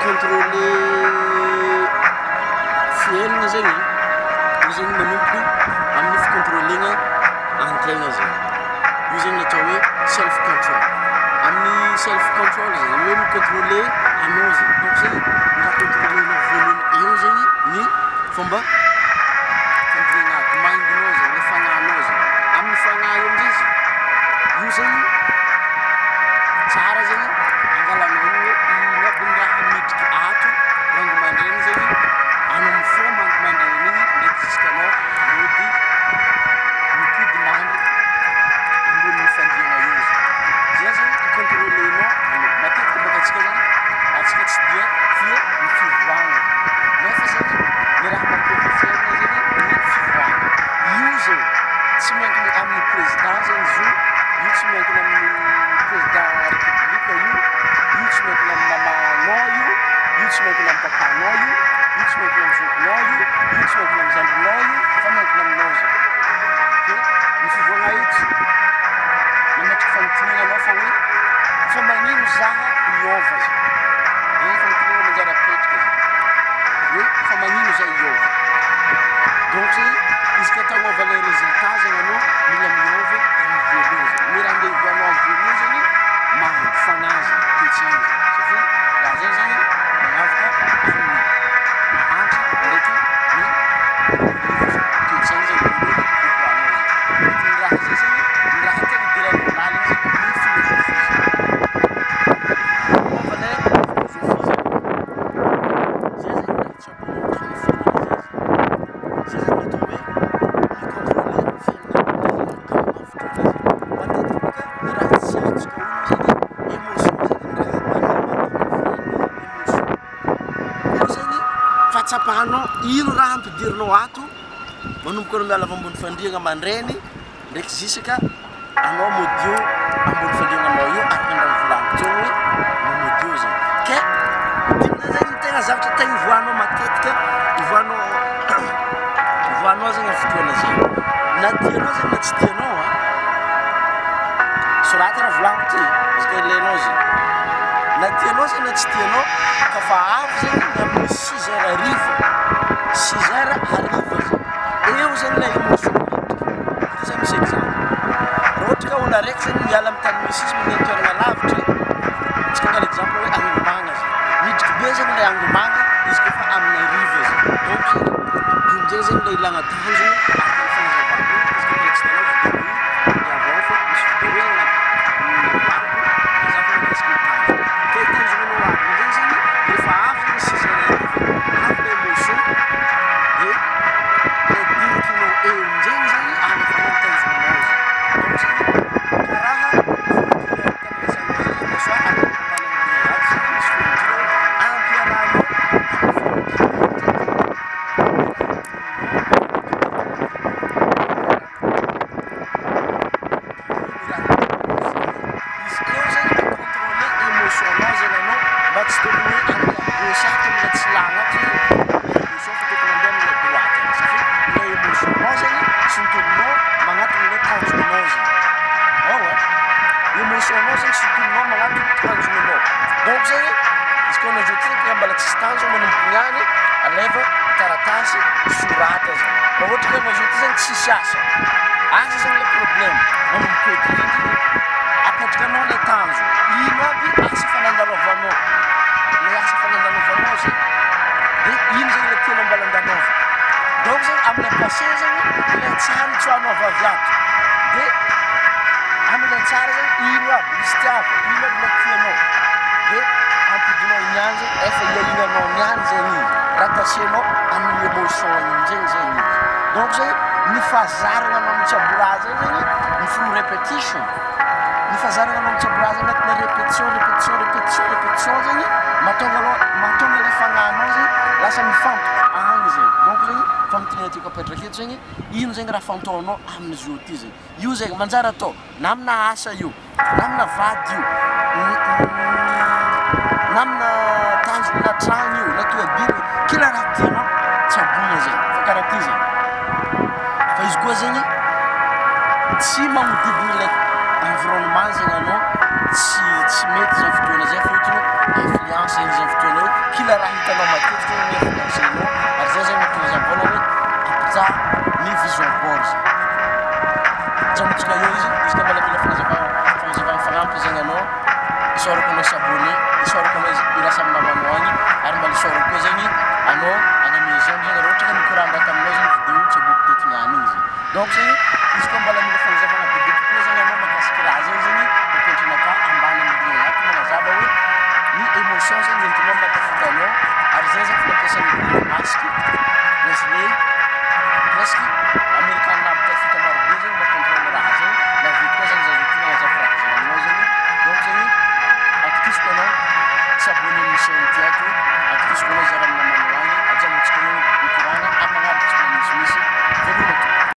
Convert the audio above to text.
contrôler fiainana zegny io zegny manomboky amin'ny ficontrôlena antegna zegny io zegny atao hoe self control amin'ny self control zegny hoe micontrôler anao zegny donc zegny mila contrôlenao voalohany eo zegny ny fomba fandrinako mainginao zegny le fagnanao zegny amin'ny fagnahy io amizay zegny io zegny tsara zegny angalanao hoe ino aby ny raha midriky ato rango mandraigny zegny anao mifoha mango mandraigny igny ndraiky jusqu'anao mody mipody mandry ambonin'ny fandriagna io zegny zay zegny contrôlenao anao matetiky baka atsika zany atsika tsy dia fia ny fivoagna nefa zegny ny raha mampiova fiainana zegny ny fivoagna io zegny tsy miankina amin'ny président zegny zo io tsy miankina amin'ny président république io tsy miankina amin'ny mamanao io tsy miankina amin'ny papanao io tsy miankina amin'ny zokinao io tsy miankina amin'ny zandrinao io fa miankina aminao zegny ke ny fivoagna io tsy mametraka fanontaniana anao fa hoe fa magnino zaha iova zegny zegny fanontaniana manjary apetraka zegny hoe fa magnino zaho iova donc zegny izy ka tagnova le résultat zegny anao mila miova amin'ny voalohany zegny ny raha andeha ivoanao amin'ny voalohany zegny mahampy fanahy zegny toetragny zegny satria raha zegny zegny magnavaka amin'ny mahantra ndraiky ny toetragny zegny voalohany ivoanao zegny ny raha zay zegny ny raha tegna idiranao laliny zegny ny philosophie zegny magnova le philosophie zegny zay zegny raha tsy abomin'ny fiainana zay zegny zay zegny atao hoe micontrôler fiainana amin'ny fotoana zegny matetika baka ny raha tsy atsika olo zegny émotion zegny ny raha manamana émotion io zegny fatsapahanao ino raha ampidirinao ato manomboka anao miala avy ambony fandriagna mandrainy ndraiky zisaka anao modio ambony fandriagnanao io araka ny raha volagniky teo hoe mamodio zegny ke dina zegny ny tegna zavatra tegna ivoanao matetika ivoanao ivoanao zegny amin'ny fotoana zegny na tianao zegny na tsy tianao a sorata raha volagniko ty izy ka ilainao zegny na tianao zegny na tsy tianao ka fa avy zegny ny amin'ny 6 heures ariva 6 heures ariva zegny eo zegny le émotion midriky zay misy exemple raha ohatra ka olo araiky zegny miala amin'ny tany misy izy mandeha toerana lavitra tsika angala exemple hoe angomagna zegny midriky be zegny le angomagna izy ka fa amin'ny ariva zegny donc zegny io amizay zegny le ilagna tanjona araka ny fanazavana io izy ka mietsitanao vidéo io diavao fa misy vidéo zegny largo mazava ny resaka tanjona ke tanjonanao aby amizay zegny rehefa avy zegny 6 heures ariva avy le émotion de le dinikinao eo amizay zegny anafanao tanjonanao zegny donc zegny karaha fampiarakan'izanao zegny na soit ampiaramanana aby zegny misy fampiarana ampiarahanao donc zegny izy koa nazotika mbala tsisy tanjona manomboky niany aleva taratasy sorata zegny raha ohatra ka nazoty zegny tsisy asa zegny le problème manomboky ety zegny apetrakanao le tanjona ino aby asa fanandalovanao le asa fanandalovanao zegny de ino zegny le tianao mbala andalova donc zegny amin'ny passé zegny le tsara itsoanao avy ato de amin'ny tsara zegny ino aby misy tiava ino aby le tianao de ampidinao niany zegny efa iainanao niany zegny izy rattasenao amin'ny émotion amin'izay zegny izy donc zegny ny fahazarana anao mitsaborazy zegny ny full repetition ny fahazarana anao mitsaborazy agnatina répétition zegny mahatonga le fagnanao zegny lasa mifantoka agny zegny donc zegny fanontaniana tiako apetraka eto zegny ino zegny raha fantaonao amin'izio ty zegny io zegny manjary atao na amina asa io na amina vady io na amina tanjona na tragno io na toabily kila raha tianao tsabogna zegny fa karaha ty zegny fa izy koa zegny tsy magnodidina le environnement zegny anao tsy mety zany fotoana zay fotony influence zegny zany fotoana io kila la raha hitanao matetika ny financenao ary zay zany mahatonga zany vola hoe ampitsaha ny vision board tsamotsika eo izy ka mbola mila fagnazavana fagnampy zegny anao isorako anao sabone isorako anao ila samy namanao agny ary mbola isorako koa zegny anao agnamia zany zegny raha ohatra ka mikoranga taminao zegny vidéo tsy aboako tetinany igny zegny donc zegny izy koa mbola mila fagnazavana bebe kokoa zegny anao mahakasiky raha zegny zegny mipetrinaka ambany amin'ny ato magnazava hoe ny émotion zegny entinao matafitanao ary zay zegny fampiasan'ny masque reslay presque